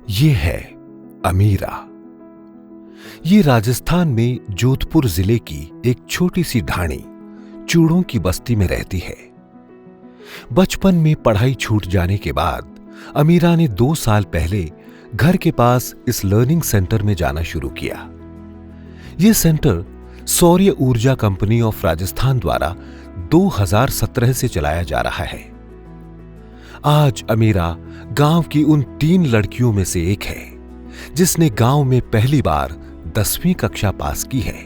ये है अमीरा। ये राजस्थान में जोधपुर जिले की एक छोटी सी ढाणी चूड़ों की बस्ती में रहती है। बचपन में पढ़ाई छूट जाने के बाद अमीरा ने 2 साल पहले घर के पास इस लर्निंग सेंटर में जाना शुरू किया। यह सेंटर सौर्य ऊर्जा कंपनी ऑफ राजस्थान द्वारा 2017 से चलाया जा रहा है। आज अमीरा गांव की उन 3 लड़कियों में से एक है जिसने गांव में पहली बार 10वीं कक्षा पास की है।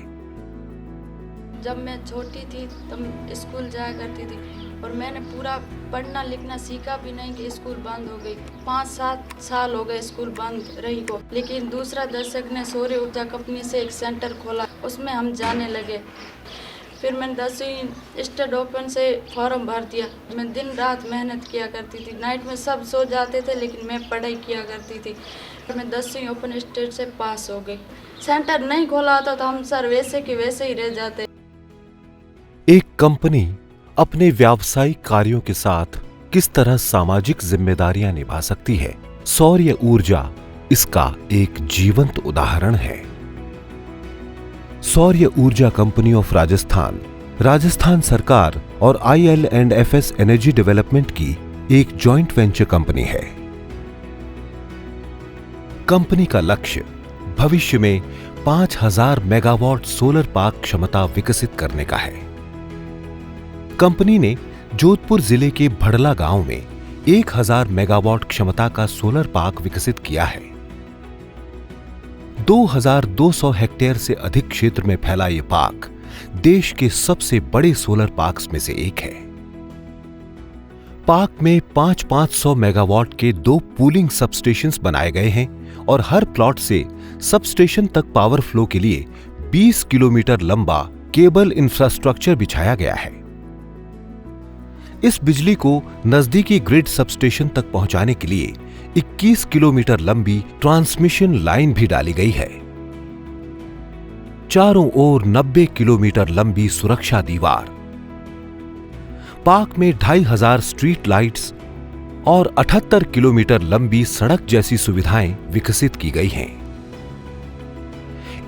जब मैं छोटी थी तब स्कूल जाया करती थी और मैंने पूरा पढ़ना लिखना सीखा भी नहीं कि स्कूल बंद हो गई। 5-7 साल हो गए स्कूल बंद रही को, लेकिन दूसरा दर्शक ने सौर्य ऊर्जा कंपनी से एक सेंटर खोला, उसमें हम जाने लगे। फिर मैंने 10वीं स्टड ओपन से फॉर्म भर दिया। मैं दिन रात मेहनत किया करती थी, नाइट में सब सो जाते थे लेकिन मैं पढ़ाई किया करती थी। मैं 10वीं ओपन स्टेट से पास हो गई। सेंटर नहीं खोला होता तो हम सर वैसे के वैसे ही रह जाते। एक कंपनी अपने व्यावसायिक कार्यों के साथ किस तरह सामाजिक जिम्मेदारियां निभा सकती है, सौर्य ऊर्जा इसका एक जीवंत उदाहरण है। सौर्य ऊर्जा कंपनी ऑफ राजस्थान, राजस्थान सरकार और IL&FS एनर्जी डेवलपमेंट की एक जॉइंट वेंचर कंपनी है। कंपनी का लक्ष्य भविष्य में 5000 मेगावाट सोलर पार्क क्षमता विकसित करने का है। कंपनी ने जोधपुर जिले के भड़ला गांव में 1000 मेगावाट क्षमता का सोलर पार्क विकसित किया है। 2200 हेक्टेयर से अधिक क्षेत्र में फैला यह पार्क देश के सबसे बड़े सोलर पार्क्स में से एक है। पार्क में 500 मेगावाट के 2 पूलिंग सबस्टेशंस बनाए गए हैं और हर प्लॉट से सबस्टेशन तक पावर फ्लो के लिए 20 किलोमीटर लंबा केबल इंफ्रास्ट्रक्चर बिछाया गया है। इस बिजली को नजदीकी ग्रिड सबस्टेशन तक पहुंचाने के लिए 21 किलोमीटर लंबी ट्रांसमिशन लाइन भी डाली गई है। चारों ओर 90 किलोमीटर लंबी सुरक्षा दीवार, पार्क में 2500 स्ट्रीट लाइट्स और 78 किलोमीटर लंबी सड़क जैसी सुविधाएं विकसित की गई हैं।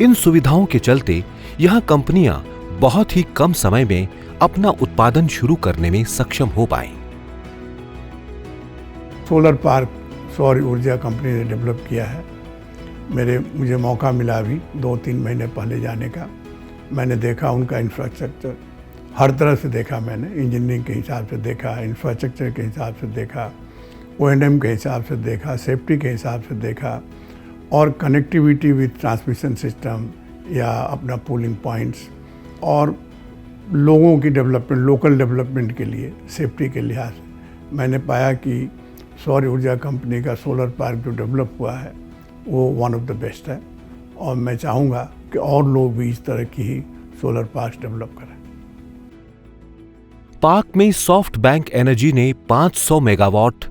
इन सुविधाओं के चलते यहां कंपनियां बहुत ही कम समय में अपना उत्पादन शुरू करने में सक्षम हो पाए। सोलर पार्क सौर ऊर्जा कंपनी ने डेवलप किया है। मुझे मौका मिला अभी 2-3 महीने पहले जाने का। मैंने देखा उनका इंफ्रास्ट्रक्चर, हर तरह से देखा मैंने। इंजीनियरिंग के हिसाब से देखा, इंफ्रास्ट्रक्चर के हिसाब से देखा, O&M के हिसाब से देखा, सेफ्टी के हिसाब से देखा और कनेक्टिविटी विथ ट्रांसमिशन सिस्टम या अपना पूलिंग पॉइंट्स और लोगों की डेवलपमेंट, लोकल डेवलपमेंट के लिए सेफ्टी के लिहाज से मैंने पाया कि सौर ऊर्जा कंपनी का सोलर पार्क जो डेवलप हुआ है वो वन ऑफ द बेस्ट है और मैं चाहूँगा कि और लोग भी इस तरह की ही सोलर पार्क डेवलप करें। पार्क में सॉफ्ट बैंक एनर्जी ने 500 मेगावाट,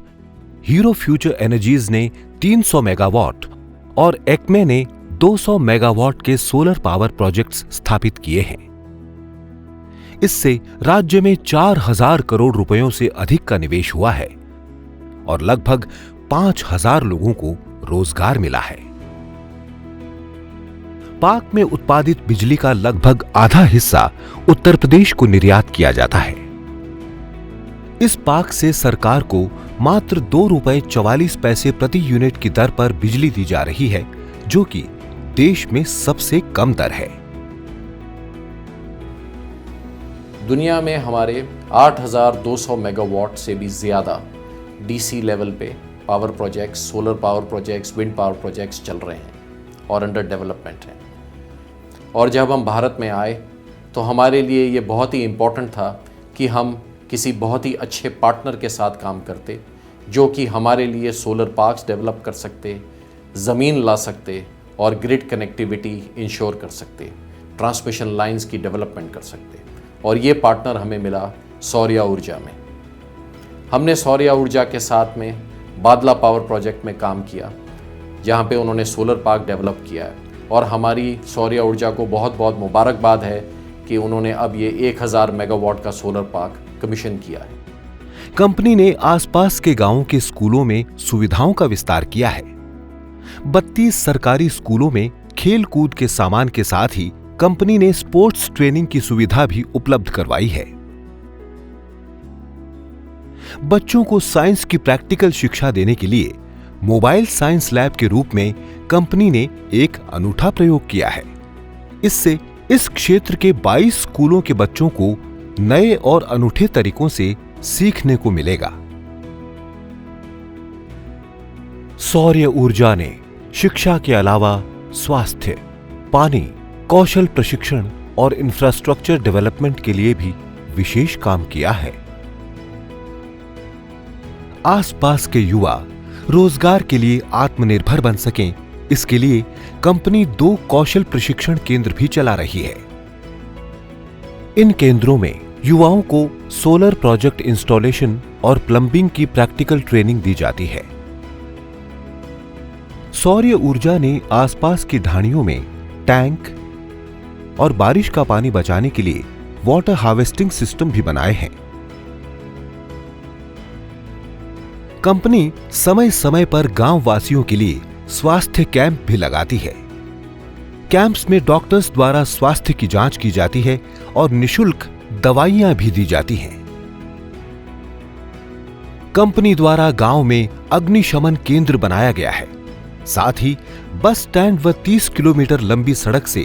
हीरो फ्यूचर एनर्जीज ने 300 मेगावाट और एक्मे ने 200 मेगावाट के सोलर पावर प्रोजेक्ट्स स्थापित किए हैं। इससे राज्य में 4000 करोड़ रुपयों से अधिक का निवेश हुआ है और लगभग 5000 लोगों को रोजगार मिला है। पार्क में उत्पादित बिजली का लगभग आधा हिस्सा उत्तर प्रदेश को निर्यात किया जाता है। इस पार्क से सरकार को मात्र ₹2.44 प्रति यूनिट की दर पर बिजली दी जा रही है, जो कि देश में सबसे कम दर है। दुनिया में हमारे 8200 मेगावाट से भी ज़्यादा DC लेवल पे power projects, solar power projects, wind power projects चल रहे हैं और अंडर डेवलपमेंट हैं। और जब हम भारत में आए तो हमारे लिए ये बहुत ही इम्पोर्टेंट था कि हम किसी बहुत ही अच्छे पार्टनर के साथ काम करते जो कि हमारे लिए सोलर पार्क्स डेवलप कर सकते, ज़मीन ला सकते और ग्रिड कनेक्टिविटी इंश्योर कर सकते, ट्रांसमिशन लाइंस की डेवलपमेंट कर सकते। और ये पार्टनर हमें मिला सौर्य ऊर्जा में। हमने सौर्य ऊर्जा के साथ में बादला पावर प्रोजेक्ट में काम किया जहाँ पे उन्होंने सोलर पार्क डेवलप किया है और हमारी सौर्य ऊर्जा को बहुत बहुत मुबारकबाद है कि उन्होंने अब ये 1000 मेगावाट का सोलर पार्क कमीशन किया है। कंपनी ने आसपास के गांवों के स्कूलों में सुविधाओं का विस्तार किया है। 32 सरकारी स्कूलों में खेल कूद के सामान के साथ ही कंपनी ने स्पोर्ट्स ट्रेनिंग की सुविधा भी उपलब्ध करवाई है। बच्चों को साइंस की प्रैक्टिकल शिक्षा देने के लिए मोबाइल साइंस लैब के रूप में कंपनी ने एक अनूठा प्रयोग किया है। इससे इस क्षेत्र के 22 स्कूलों के बच्चों को नए और अनूठे तरीकों से सीखने को मिलेगा। सौर ऊर्जा ने शिक्षा के अलावा स्वास्थ्य, पानी, कौशल प्रशिक्षण और इंफ्रास्ट्रक्चर डेवलपमेंट के लिए भी विशेष काम किया है। आसपास के युवा रोजगार के लिए आत्मनिर्भर बन सकें, इसके लिए कंपनी 2 कौशल प्रशिक्षण केंद्र भी चला रही है। इन केंद्रों में युवाओं को सोलर प्रोजेक्ट इंस्टॉलेशन और प्लंबिंग की प्रैक्टिकल ट्रेनिंग दी जाती है। सौर ऊर्जा ने आसपास की ढाणियों में टैंक और बारिश का पानी बचाने के लिए वाटर हार्वेस्टिंग सिस्टम भी बनाए हैं। कंपनी समय समय पर गांव वासियों के लिए स्वास्थ्य कैंप भी लगाती है। कैंप्स में डॉक्टर्स द्वारा स्वास्थ्य की जांच की जाती है और निशुल्क दवाइयां भी दी जाती हैं। कंपनी द्वारा गांव में अग्निशमन केंद्र बनाया गया है। साथ ही बस स्टैंड व 30 किलोमीटर लंबी सड़क से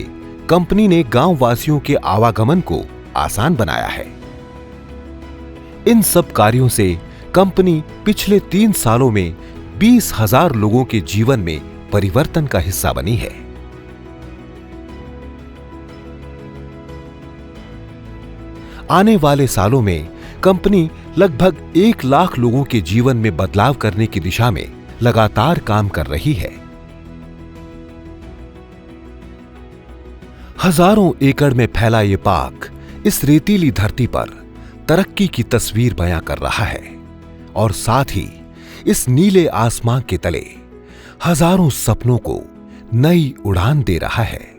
कंपनी ने गांव वासियों के आवागमन को आसान बनाया है। इन सब कार्यों से कंपनी पिछले 3 सालों में 20,000 लोगों के जीवन में परिवर्तन का हिस्सा बनी है। आने वाले सालों में कंपनी लगभग 1 लाख लोगों के जीवन में बदलाव करने की दिशा में लगातार काम कर रही है। हजारों एकड़ में फैला ये पार्क इस रेतीली धरती पर तरक्की की तस्वीर बयां कर रहा है और साथ ही इस नीले आसमां के तले हजारों सपनों को नई उड़ान दे रहा है।